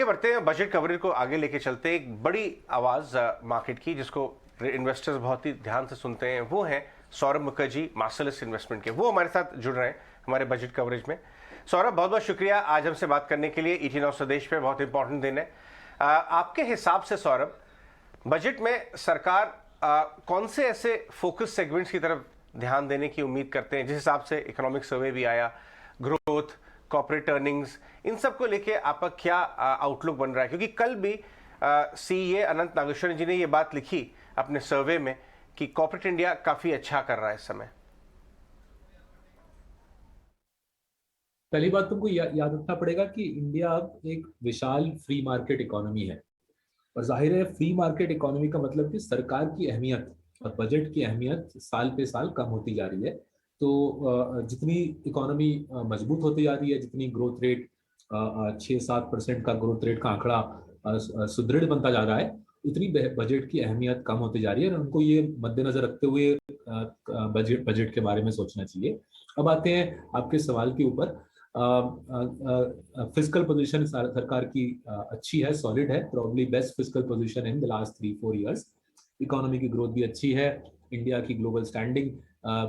बढ़ते हैं, budget coverage को आगे लेके चलते हैं। एक बड़ी आवाज मार्केट की जिसको इन्वेस्टर्स बहुत ही ध्यान से सुनते हैं, वो है सौरभ मुखर्जी, मार्सेलस इन्वेस्टमेंट के। वो हमारे साथ जुड़ रहे हैं हमारे बजट कवरेज में। सौरभ, बहुत बहुत शुक्रिया आज हमसे बात करने के लिए। ET9 स्वदेश पे बहुत इंपॉर्टेंट दिन है। आपके हिसाब से सौरभ, बजट में सरकार कौन से ऐसे फोकस सेगमेंट्स की तरफ ध्यान देने की उम्मीद करते हैं? जिस हिसाब से इकोनॉमिक सर्वे भी आया, ग्रोथ, कॉर्पोरेट अर्निंग्स, इन सब को लेके आपका क्या आउटलुक बन रहा है? क्योंकि कल भी CA अनंत नागेश्वरन जी ने ये बात लिखी अपने सर्वे में कि कॉर्पोरेट इंडिया काफी अच्छा कर रहा है इस समय। पहली बात तुमको याद रखना पड़ेगा कि इंडिया अब एक विशाल फ्री मार्केट इकोनॉमी है, और जाहिर है फ्री मार्केट इकोनॉमी का मतलब कि सरकार की अहमियत और बजट की अहमियत साल पे साल कम होती जा रही है। तो जितनी इकोनॉमी मजबूत होती जा रही है, जितनी ग्रोथ रेट 6-7% का ग्रोथ रेट का आंकड़ा सुदृढ़ बनता जा रहा है, उतनी बजट की अहमियत कम होती जा रही है, और उनको ये मद्देनजर रखते हुए बजट के बारे में सोचना चाहिए। अब आते हैं आपके सवाल के ऊपर। फिस्कल पोजीशन सरकार की अच्छी है, सॉलिड है, probably best fiscal position in the last 3-4 years. Economy की ग्रोथ भी अच्छी है, इंडिया की ग्लोबल स्टैंडिंग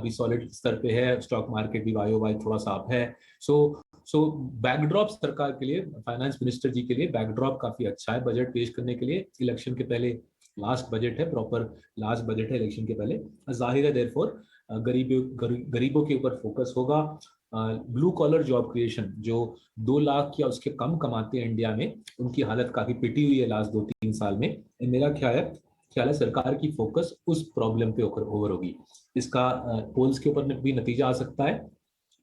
भी सॉलिड स्तर पे है, स्टॉक मार्केट भी वाई थोड़ा सा अप है। सो बैकड्रॉप सरकार के लिए, फाइनेंस मिनिस्टर जी के लिए बैकड्रॉप काफी अच्छा है बजट पेश करने के लिए। इलेक्शन के पहले लास्ट बजट है, प्रॉपर लास्ट बजट है इलेक्शन के पहले। जाहिर है देयरफॉर गरीबों के ऊपर फोकस होगा। ब्लू कॉलर जॉब क्रिएशन, जो 2 लाख या उसके कम कमाते हैं इंडिया में, उनकी हालत काफी पिटी हुई है लास्ट 2-3 साल में। मेरा ख्याल है सरकार की फोकस उस प्रॉब्लम पे ओवर होगी। इसका पोल्स के ऊपर भी नतीजा आ सकता है।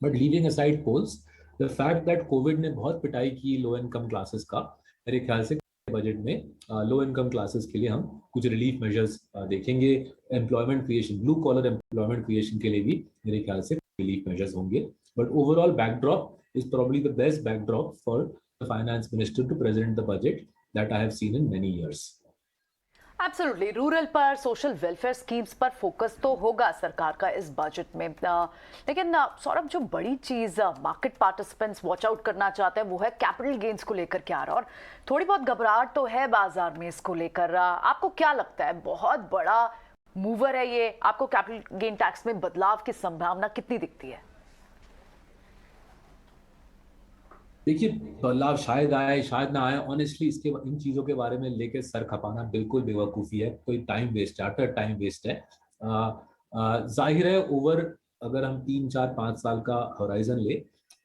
But leaving aside polls, the fact that COVID ने बहुत पिटाई की लो इनकम क्लासेस का, मेरे ख्याल से बजट में लो इनकम क्लासेस के लिए हम कुछ रिलीफ मेजर्स देखेंगे। Employment creation, blue collar employment creation के लिए भी मेरे ख्याल से रिलीफ मेजर्स होंगे। But overall backdrop is probably the best backdrop for the finance minister to present the budget that I have seen in many years. Absolutely, rural पर, social welfare schemes पर focus तो होगा सरकार का इस budget में। लेकिन सौरभ, जो बड़ी चीज मार्केट पार्टिसिपेंट्स वॉच आउट करना चाहते हैं वो है कैपिटल गेन्स को लेकर क्या रहा, और थोड़ी बहुत घबराहट तो है बाजार में इसको लेकर। आपको क्या लगता है, बहुत बड़ा मूवर है ये? आपको कैपिटल गेन टैक्स में बदलाव की संभावना कितनी दिखती है? देखिए, बदलाव शायद आए शायद ना आए, ऑनेस्टली इन चीजों के बारे में लेके सर खपाना बिल्कुल बेवकूफ़ी है, कोई टाइम वेस्ट है, अटर टाइम वेस्ट है। जाहिर है ओवर, अगर हम 3-4-5 साल का होराइजन ले,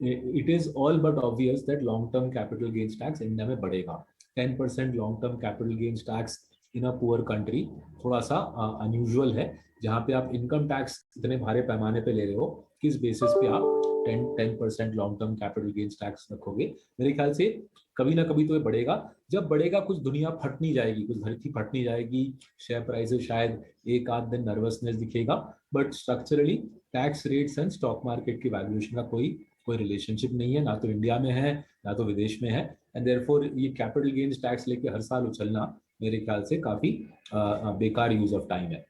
it is all but obvious that long term capital gains tax India में बढ़ेगा। 10% long term capital gains tax in a poor country थोड़ा सा अनयूजुअल है, जहाँ पे आप इनकम टैक्स इतने भारे पैमाने पे ले रहे हो, किस बेसिस पे आप 10% long term capital gains tax रखोगे? मेरे ख्याल से कभी ना कभी तो ये बढ़ेगा। जब बढ़ेगा कुछ दुनिया फटनी जाएगी, कुछ धरती फटनी जाएगी, शेयर प्राइसेस शायद एक आध दिन नर्वसनेस दिखेगा, but structurally tax rates and stock market की वैल्यूएशन का कोई रिलेशनशिप नहीं है, ना तो इंडिया में है ना तो विदेश में है। एंड देयरफॉर ये कैपिटल गेन्स टैक्स लेके हर साल उछलना मेरे ख्याल से काफी बेकार यूज ऑफ टाइम है।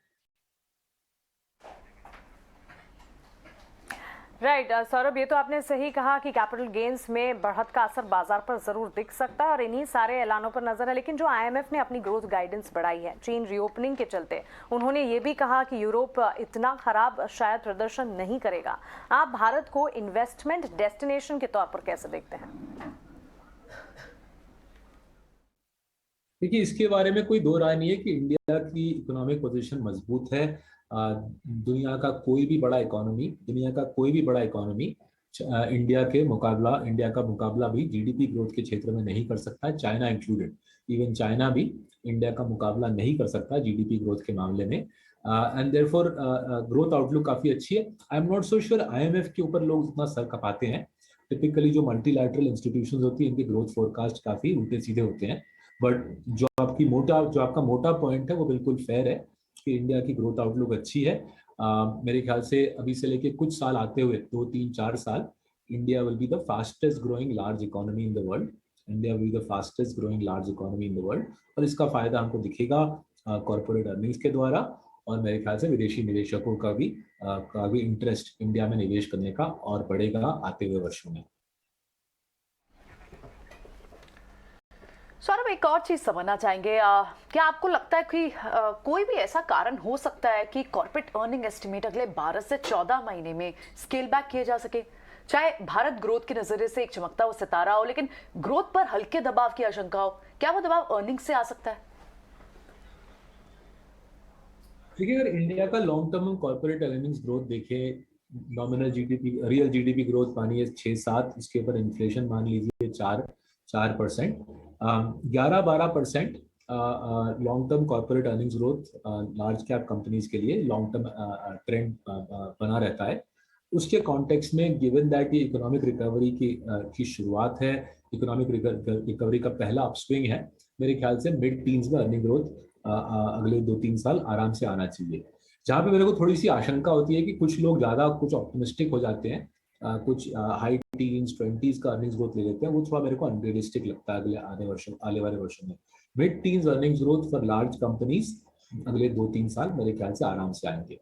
राइट सौरभ, ये तो आपने सही कहा कि कैपिटल गेन्स में बढ़त का असर बाजार पर जरूर दिख सकता है, और इन्हीं सारे ऐलानों पर नजर है। लेकिन जो IMF ने अपनी ग्रोथ गाइडेंस बढ़ाई है चीन रीओपनिंग के चलते, उन्होंने ये भी कहा कि यूरोप इतना खराब शायद प्रदर्शन नहीं करेगा। आप भारत को इन्वेस्टमेंट डेस्टिनेशन के तौर पर कैसे देखते हैं? देखिए, इसके बारे में कोई दो राय नहीं है कि इंडिया की इकोनॉमिक पोजीशन मजबूत है। दुनिया का कोई भी बड़ा इकोनॉमी इंडिया का मुकाबला भी जीडीपी ग्रोथ के क्षेत्र में नहीं कर सकता है, चाइना इंक्लूडेड। इवन चाइना भी इंडिया का मुकाबला नहीं कर सकता जीडीपी ग्रोथ के मामले में। एंड देयरफॉर ग्रोथ आउटलुक काफी अच्छी है। I am not so sure IMF के ऊपर लोग इतना सर खपाते हैं। टिपिकली जो मल्टीलैटरल इंस्टीट्यूशंस होती है, इनके ग्रोथ फोरकास्ट काफी उल्टे सीधे होते हैं। बट जो आपका मोटा पॉइंट है वो बिल्कुल फेयर है कि इंडिया की ग्रोथ आउटलुक अच्छी है। मेरे ख्याल से अभी से लेके कुछ साल आते हुए 2-3-4 साल, India will be the fastest growing large economy in the world. और इसका फायदा हमको दिखेगा कॉर्पोरेट अर्निंग्स के द्वारा, और मेरे ख्याल से विदेशी निवेशकों का भी इंटरेस्ट इंडिया में निवेश करने का और बढ़ेगा आते हुए वर्षों में। एक और चीज समझना चाहेंगे, क्या आपको लगता है कि कोई भी ऐसा कारण हो सकता है कि कॉर्पोरेट अर्निंग एस्टिमेट अगले 12 से 14 महीने में स्केल बैक किए जा सके? चाहे भारत ग्रोथ के नजरिए से एक चमकता हुआ सितारा हो, लेकिन ग्रोथ पर हल्के दबाव की आशंका हो, क्या वो दबाव अर्निंग से आ सकता है? देखिए, अगर इंडिया का long term corporate earnings growth देखें, nominal GDP, real GDP growth मानिए 6-7, इसके ऊपर इन्फ्लेशन मान लीजिए 4%, 11-12% long term corporate earnings growth large cap companies के लिए लॉन्ग टर्म ट्रेंड बना रहता है। उसके कॉन्टेक्स्ट में, गिवन दैट ये इकोनॉमिक रिकवरी की शुरुआत है, इकोनॉमिक रिकवरी का पहला अपस्विंग है, मेरे ख्याल से मिड टीन्स में अर्निंग ग्रोथ अगले 2-3 साल आराम से आना चाहिए। जहाँ पे मेरे को थोड़ी सी आशंका होती है कि कुछ लोग ज्यादा कुछ ऑप्टिमिस्टिक हो जाते हैं, कुछ हाई टीन्स 20s का अर्निंग्स ग्रोथ ले लेते हैं, वो थोड़ा मेरे को अनरियलिस्टिक लगता है आने वाले वर्षों में। Mid teens earnings growth for large companies अगले 2-3 साल मेरे ख्याल से आराम से आएंगे।